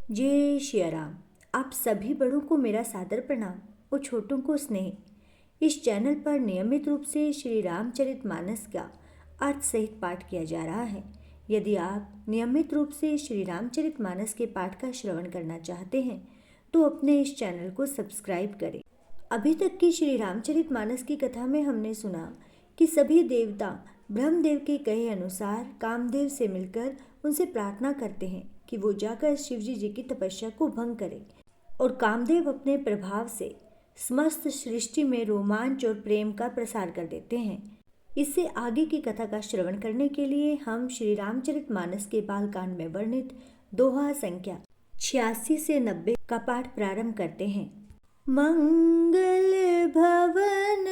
जय सिया राम। आप सभी बड़ों को मेरा सादर प्रणाम और छोटों को स्नेह। इस चैनल पर नियमित रूप से श्री रामचरितमानस का अर्थ सहित पाठ किया जा रहा है। यदि आप नियमित रूप से श्री रामचरितमानस के पाठ का श्रवण करना चाहते हैं तो अपने इस चैनल को सब्सक्राइब करें। अभी तक की श्री रामचरितमानस की कथा में हमने सुना कि सभी देवता ब्रह्मदेव के कहे अनुसार कामदेव से मिलकर उनसे प्रार्थना करते हैं कि वो जाकर शिवजी जी की तपस्या को भंग करें और कामदेव अपने प्रभाव से समस्त सृष्टि में रोमांच और प्रेम का प्रसार कर देते हैं। इससे आगे की कथा का श्रवण करने के लिए हम श्री रामचरितमानस के बालकांड में वर्णित दोहा संख्या 86 से 90 का पाठ प्रारंभ करते हैं। मंगल भवन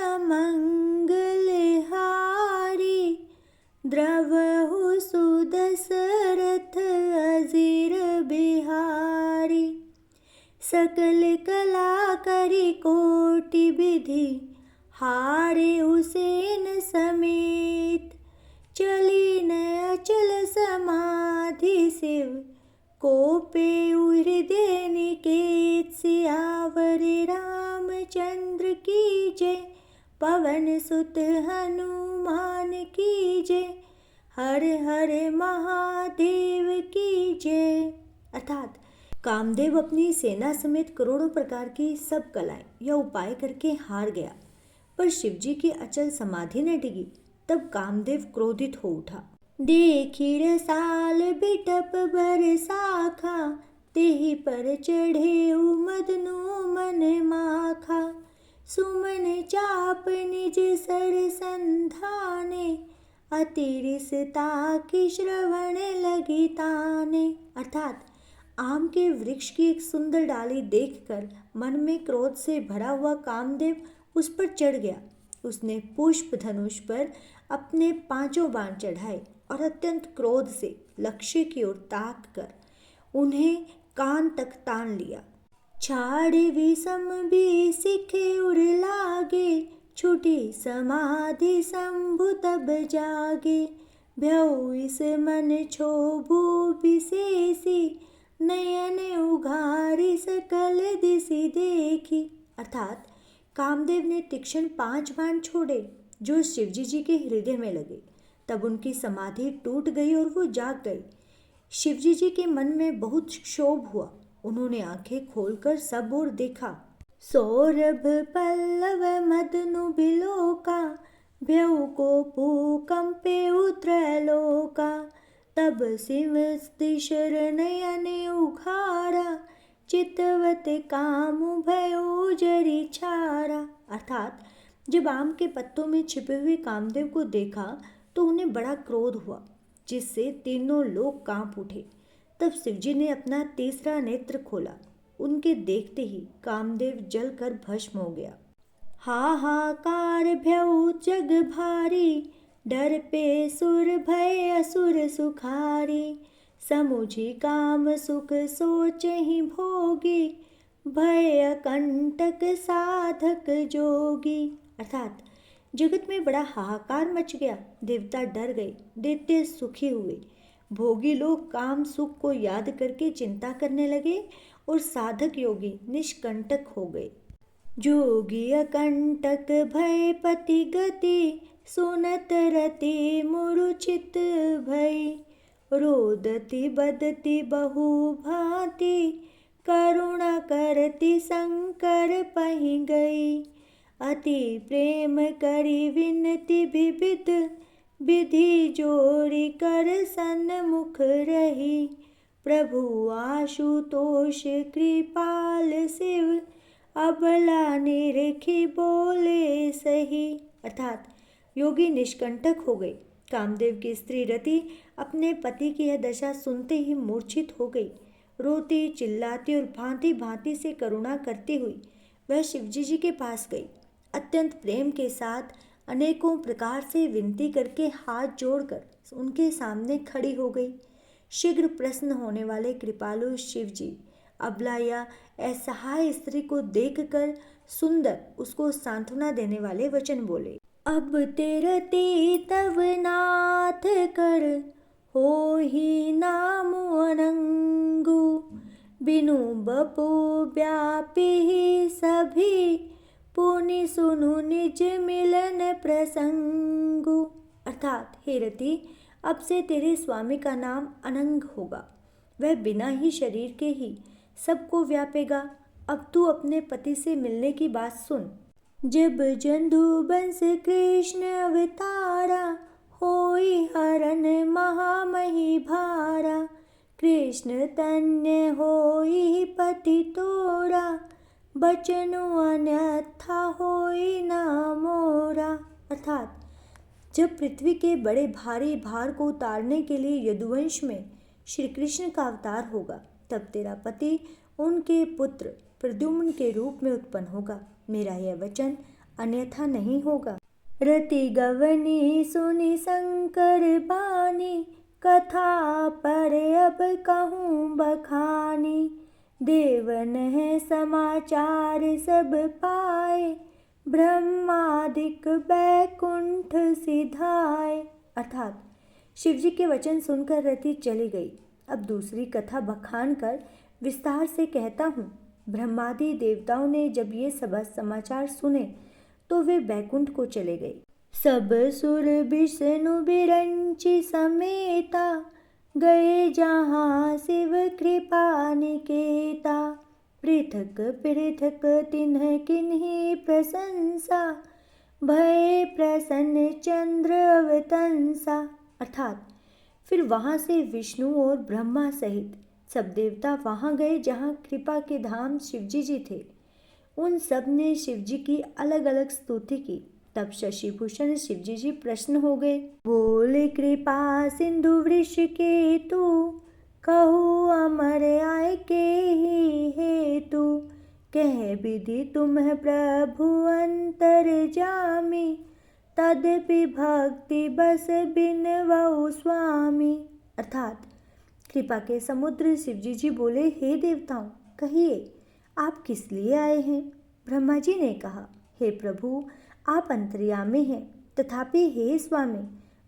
अमंगल हारी, द्रवहु सुदशरथ अजीर बिहारी। सकल कला करी कोटि विधि, हारे हुसैन समेत। चली न अचल समाधि शिव, कोपे हृदय निकेत। सियावर रामचंद्र की जय, पवन सुत हनुमान की जय। हर हर महादेव की जय। अर्थात कामदेव अपनी सेना समेत करोड़ों प्रकार की सब कलाएं या उपाय करके हार गया, पर शिवजी की अचल समाधि न डिगी। तब कामदेव क्रोधित हो उठा। देखी रसाल बिटप बरसाखा, तेहि पर चढ़े मदनु मन माखा। सुमन चाप निज सर संधाने, अतिरिसता की श्रवण लगी ताने। अर्थात आम के वृक्ष की एक सुंदर डाली देखकर मन में क्रोध से भरा हुआ कामदेव उस पर चढ़ गया। उसने पुष्प धनुष पर अपने 5 बाण चढ़ाए और अत्यंत क्रोध से लक्ष्य की ओर ताक कर उन्हें कान तक तान लिया। छाड़े विषम भी सिखे उर लागे, छूटी समाधि शंभु तब जागे। भयउ इस मन क्षोभु विशेषी, नयन उघारी सकल दिशि देखी। अर्थात कामदेव ने तीक्ष्ण 5 बाण छोड़े जो शिवजी जी के हृदय में लगे। तब उनकी समाधि टूट गई और वो जाग गए। शिवजी जी के मन में बहुत क्षोभ हुआ। उन्होंने आंखें खोलकर सब ओर देखा। सौरभ पल्लव मदनु बिलोका, भयउ को भूकंपे त्रैलोका। तब सिंहस्तिशर नयन उघारा, चितवत कामु भयउ जरि छारा। अर्थात जब आम के पत्तों में छिपे हुए कामदेव को देखा तो उन्हें बड़ा क्रोध हुआ, जिससे तीनों लोग कांप उठे। तब शिवजी ने अपना तीसरा नेत्र खोला। उनके देखते ही कामदेव जलकर भस्म हो गया। हाहाकार भयउ जग भारी, डर पे सुर भय असुर सुखारी। समुझी काम सुख सोचहि भोगी, भय कंटक साधक जोगी। अर्थात जगत में बड़ा हाहाकार मच गया। देवता डर गए, दैत्य सुखी हुए, भोगी लोग काम सुख को याद करके चिंता करने लगे और साधक योगी निष्कंटक हो गए। जोगी अकंटक भय पति गति, सुनत रति मूर्छित भई। रोदति बदति बहु भांति, करुणा करति शंकर पहि गई। अति प्रेम करी विनती विविध, विधि जोरी कर सन्मुख रही। प्रभु आशुतोष कृपाल शिव, अबला निरखी बोले सही। अर्थात योगी निष्कंटक हो गए। कामदेव की स्त्री रति अपने पति की यह दशा सुनते ही मूर्छित हो गई। रोती चिल्लाती और भांति भांति से करुणा करती हुई वह शिवजी जी के पास गई। अत्यंत प्रेम के साथ अनेकों प्रकार से विनती करके हाथ जोड़कर उनके सामने खड़ी हो गई। शीघ्र प्रसन्न होने वाले कृपालु शिवजी अबला या असहाय स्त्री को देखकर सुंदर उसको सांत्वना देने वाले वचन बोले। अब तेरते तव नाथ कर, हो ही नाम अनंगु। बिनु बपु व्यापी सभी, पुनि सुनु निज मिलन प्रसंगु। अर्थात हे रति, अब से तेरे स्वामी का नाम अनंग होगा। वह बिना ही शरीर के ही सबको व्यापेगा। अब तू अपने पति से मिलने की बात सुन। जब जंदु बंस कृष्ण अवतारा, होई हरन महामही भारा। कृष्ण तन्य होई पति तोरा, बचनु अन्यथा होई न मोरा। अर्थात जब पृथ्वी के बड़े भारी भार को उतारने के लिए यदुवंश में श्री कृष्ण का अवतार होगा, तब तेरा पति उनके पुत्र प्रद्युम्न के रूप में उत्पन्न होगा। मेरा यह वचन अन्यथा नहीं होगा। रति गवनी सुनि शंकर बानी, कथा पर अब कहूँ बखानी। देवन है समाचार सब पाए, ब्रह्मादिक बैकुंठ सिधाए। अर्थात शिवजी के वचन सुनकर रति चली गई। अब दूसरी कथा बखान कर विस्तार से कहता हूँ। ब्रह्मादि देवताओं ने जब ये सब समाचार सुने तो वे बैकुंठ को चले गए। सब सुर विष्णु बिरंची समेता, गए जहाँ शिव कृपा निकेता। पृथक पृथक तिन्ह किन्हीं प्रशंसा, भय प्रसन्न चंद्र अवतंसा। अर्थात फिर वहाँ से विष्णु और ब्रह्मा सहित सब देवता वहाँ गए जहाँ कृपा के धाम शिवजी जी थे। उन सब ने शिवजी की अलग अलग स्तुति की। तब शशिभूषण शिवजी जी प्रसन्न हो गए। बोले कृपा सिंधु वृष के तू, कहू अमर आय के ही हेतु। कह विधि तुम्ह प्रभु अंतर जामी, तदपि भक्ति बस बिनवऊ स्वामी। अर्थात कृपा के समुद्र शिवजी जी बोले, हे देवताओं, कहिए आप किस लिए आए हैं। ब्रह्मा जी ने कहा, हे प्रभु, आप अंतर्यामी हैं, तथापि हे स्वामी,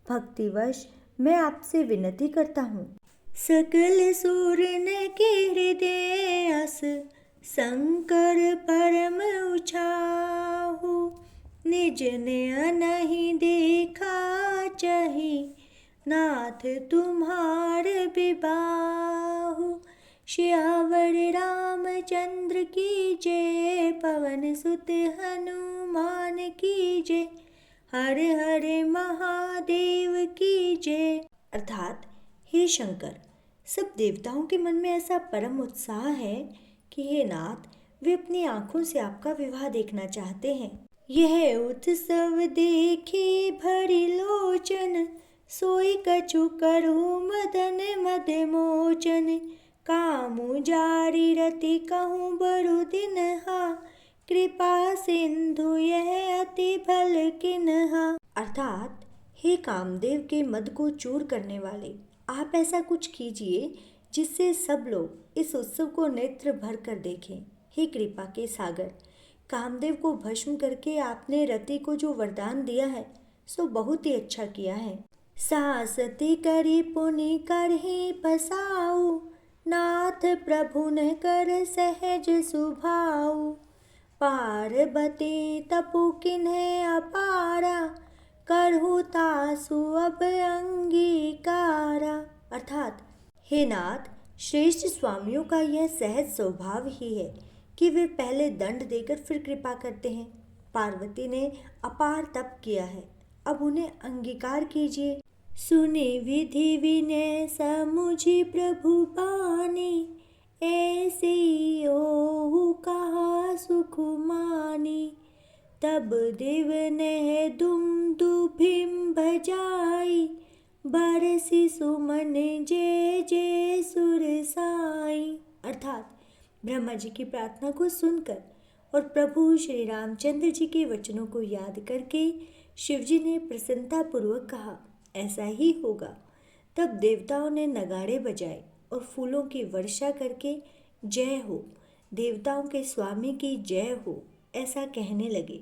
भक्तिवश मैं आपसे विनती करता हूँ। सकल सुर ने के हृदय अस, शंकर परम उछाहु। निज ने नहीं देखा चाही, नाथ तुम्हार विबाहु। श्यावर रामचंद्र की जय, पवन सुत हनुमान की जय। हर हर महादेव की जय। अर्थात हे शंकर, सब देवताओं के मन में ऐसा परम उत्साह है कि हे नाथ, वे अपनी आंखों से आपका विवाह देखना चाहते हैं। यह उत्सव देखे भरी लोचन, सोई कछु करहु मदन मद मोचन। कामु जारी रति कहूँ बरु दिनहा, कृपा सिंधु यह अति भल किन्हा। अर्थात हे कामदेव के मद को चूर करने वाले, आप ऐसा कुछ कीजिए जिससे सब लोग इस उत्सव को नेत्र भर कर देखें। हे कृपा के सागर, कामदेव को भस्म करके आपने रति को जो वरदान दिया है सो बहुत ही अच्छा किया है। सासती करी पुनि करहि पसाऊ, नाथ प्रभु न कर सहज सुभाऊ। पार्वती तपु किन्हे अपारा, करहु तासु अब अंगीकारा। अर्थात हे नाथ, श्रेष्ठ स्वामियों का यह सहज स्वभाव ही है कि वे पहले दंड देकर फिर कृपा करते हैं। पार्वती ने अपार तप किया है, अब उन्हें अंगीकार कीजिए। सुने विधि विनय समुझि प्रभु बानी, ऐसे ओहु कहा सुख मानी। तब देव ने दुम दुभिम बजाई, बरसी सुमन जय जय सुर साई। अर्थात ब्रह्मा जी की प्रार्थना को सुनकर और प्रभु श्री रामचंद्र जी के वचनों को याद करके शिवजी ने प्रसन्नता पूर्वक कहा, ऐसा ही होगा। तब देवताओं ने नगाड़े बजाए और फूलों की वर्षा करके जय हो, देवताओं के स्वामी की जय हो, ऐसा कहने लगे।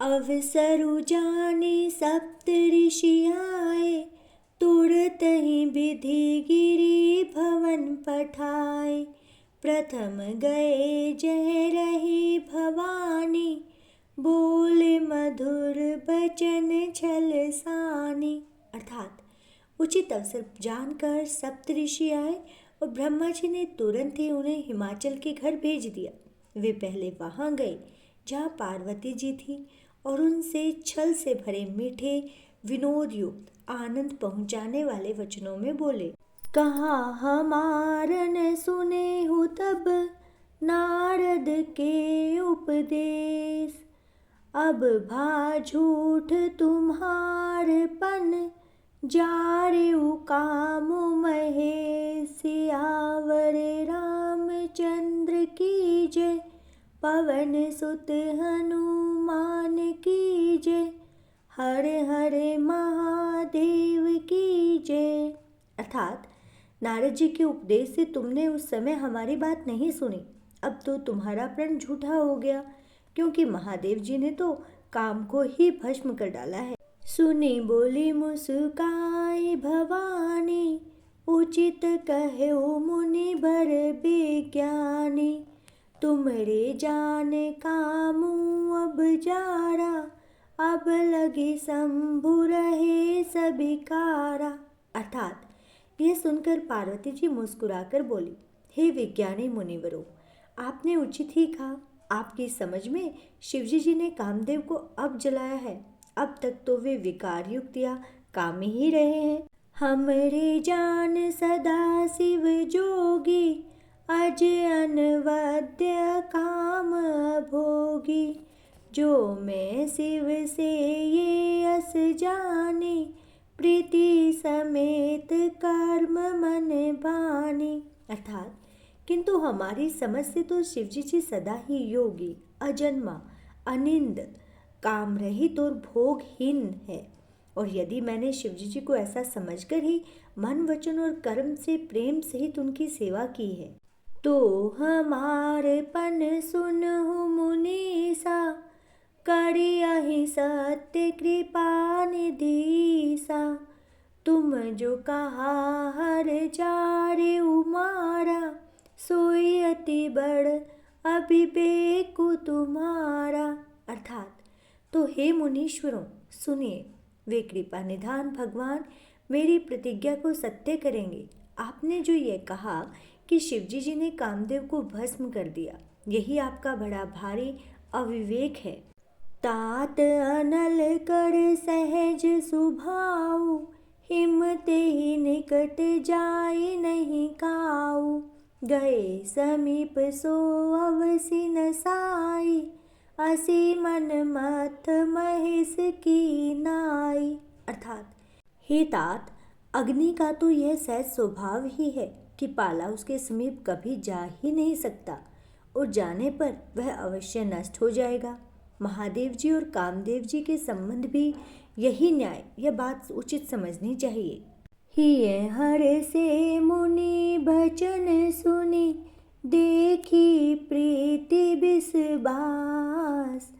अवसरु जानी सप्त ऋषि आए, तुरत ही विधि गिरी भवन पठाए। प्रथम गए जय रही भवानी, बोले मधुर बचन छल सानी। अर्थात उचित अवसर जानकर सप्तऋषि आए और ब्रह्मा जी ने तुरंत ही उन्हें हिमाचल के घर भेज दिया। वे पहले वहां गए जहाँ पार्वती जी थी और उनसे छल से भरे मीठे विनोद युक्त आनंद पहुंचाने वाले वचनों में बोले। कहा हमारन सुने हो तब नारद के उपदेश, अब भा झूठ तुम्हारपन, जारेउ काम महेश। सियावर रामचंद्र की जय, पवन सुत हनुमान की जय, हर हर महादेव की जय। अर्थात नारद जी के उपदेश से तुमने उस समय हमारी बात नहीं सुनी, अब तो तुम्हारा प्रण झूठा हो गया, क्योंकि महादेव जी ने तो काम को ही भस्म कर डाला है। सुनी बोली मुस्काई भवानी, उचित कहो मुनि बर विज्ञानी। तुमरे जान कामू अब जारा, अब लगी शंभु रहे सबिकारा। अर्थात यह सुनकर पार्वती जी मुस्कुराकर बोली, हे विज्ञानी मुनिवरों, आपने उचित ही कहा। आपकी समझ में शिवजी जी ने कामदेव को अब जलाया है, अब तक तो वे विकार युक्त या कामी ही रहे हैं। हमरे जान सदा शिव जोगी, अज अनवद्य काम भोगी। जो मैं शिव से ये अस जानी, प्रीति समेत कर्म मन बानी। अर्थात किंतु हमारी समझ से तो शिवजी जी सदा ही योगी, अजन्मा, अनिंद, काम रहित और भोगहीन है। और यदि मैंने शिवजी जी को ऐसा समझकर ही मन वचन और कर्म से प्रेम सहित उनकी सेवा की है, तो हमारे पन सुनहु मुनीसा, करियहि सत्य कृपा निधीसा। तुम जो कहा हर जारे उमारा, सोई अति बड़ अभिवेक तुम्हारा। अर्थात तो हे मुनीश्वरों सुनिए, वे कृपा निधान भगवान मेरी प्रतिज्ञा को सत्य करेंगे। आपने जो ये कहा कि शिवजी जी ने कामदेव को भस्म कर दिया, यही आपका बड़ा भारी अविवेक है। तात अनल कर सहज सुभाऊ, हिमते ही निकट जाए नहीं काऊ। गए समीप सो अवसि न साई, असी मन मथ महेश की नाई। अर्थात हे तात, अग्नि का तो यह सहज स्वभाव ही है कि पाला उसके समीप कभी जा ही नहीं सकता और जाने पर वह अवश्य नष्ट हो जाएगा। महादेव जी और कामदेव जी के संबंध भी यही न्याय, यह बात उचित समझनी चाहिए। हिय हर से मुनि बचन सुनी, देखी प्रीति बिसबास।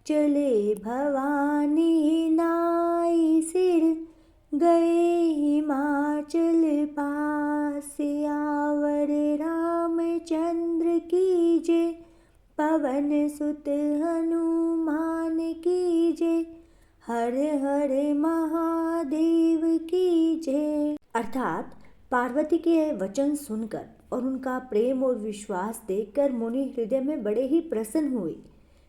चले भवानी नाई सिर, गए हिमाचल पास। सियावर रामचंद्र की जय, पवन सुत हनुमान की जय, हर हर महादेव की जय। अर्थात पार्वती के यह वचन सुनकर और उनका प्रेम और विश्वास देखकर मुनि हृदय में बड़े ही प्रसन्न हुए।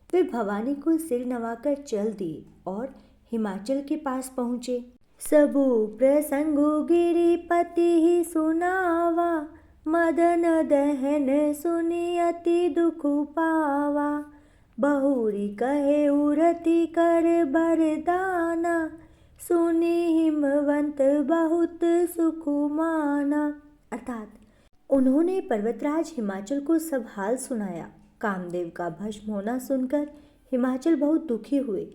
वे भवानी को सिर नवाकर चल दिए और हिमाचल के पास पहुँचे। सबु प्रसंगु गिरिपति ही सुनावा, मदन दहन सुनि अति दुख पावा। बहुरी कहे उरति कर बरदाना, सुनि हिमवंत बहुत सुख माना। अर्थात उन्होंने पर्वतराज हिमाचल को सब हाल सुनाया। कामदेव का भस्म होना सुनकर हिमाचल बहुत दुखी हुए।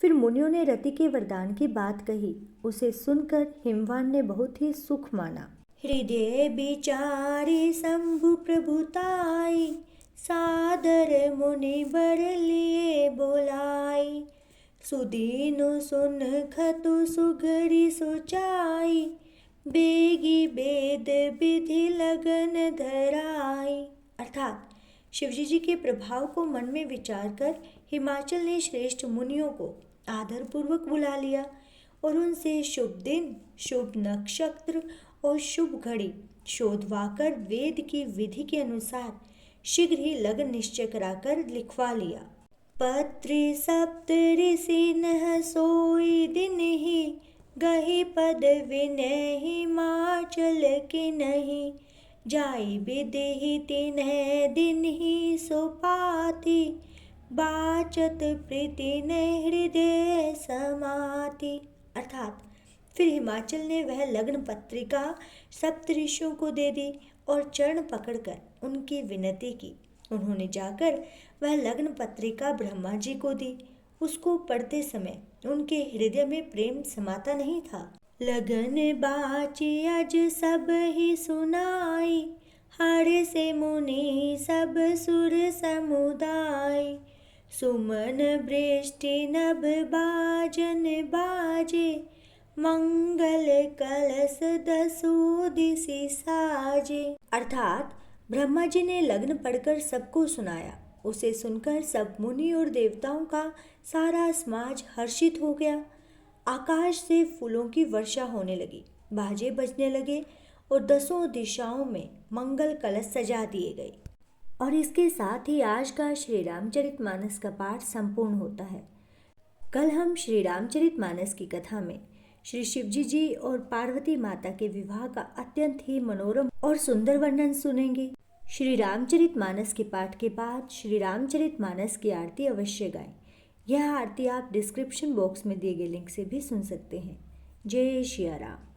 फिर मुनियों ने रति के वरदान की बात कही। उसे सुनकर हिमवान ने बहुत ही सुख माना। हृदय विचारी शंभु प्रभुताई, सादर मुनि बर लिए बोलाई। सुदीनु सुन खतु सुगरी सोचाई, बेगी वेद विधि लगन धराई। अर्थात शिवजी जी के प्रभाव को मन में विचार कर हिमाचल ने श्रेष्ठ मुनियों को आदरपूर्वक बुला लिया और उनसे शुभ दिन, शुभ नक्षत्र और शुभ घड़ी शोधवाकर वेद की विधि के अनुसार शीघ्र ही लगन निश्चय कराकर लिखवा लिया। पत्रि सप्त ऋषि नह सोई दिन ही, गहि पद विनय हिमाचल के नहीं। जाई विदेहि तिन्ह दिन ही सोपाति, बाचत प्रीति ने हृदय समाति। अर्थात फिर हिमाचल ने वह लग्न पत्रिका सप्तऋषियों को दे दी और चरण पकड़कर उनकी विनती की। उन्होंने जाकर वह लग्न पत्रिका ब्रह्मा जी को दी। उसको पढ़ते समय उनके हृदय में प्रेम समाता नहीं था। लगन बाची अज सब ही सुनाई, हर से मुनि सब सुर समुदाय। सुमन वृष्टि नभ बाजन बाजे, मंगल कलश दसो दिशि साजे। अर्थात ब्रह्मा जी ने लग्न पढ़कर सबको सुनाया। उसे सुनकर सब मुनि और देवताओं का सारा समाज हर्षित हो गया। आकाश से फूलों की वर्षा होने लगी, बाजे बजने लगे और दसों दिशाओं में मंगल कलश सजा दिए गए। और इसके साथ ही आज का श्री रामचरितमानस का पाठ संपूर्ण होता है। कल हम श्री रामचरितमानस की कथा में श्री शिवजी जी और पार्वती माता के विवाह का अत्यंत ही मनोरम और सुंदर वर्णन सुनेंगे। श्री रामचरितमानस के पाठ के बाद श्री रामचरितमानस की आरती अवश्य गाएं। यह आरती आप डिस्क्रिप्शन बॉक्स में दिए गए लिंक से भी सुन सकते हैं। जय श्री राम।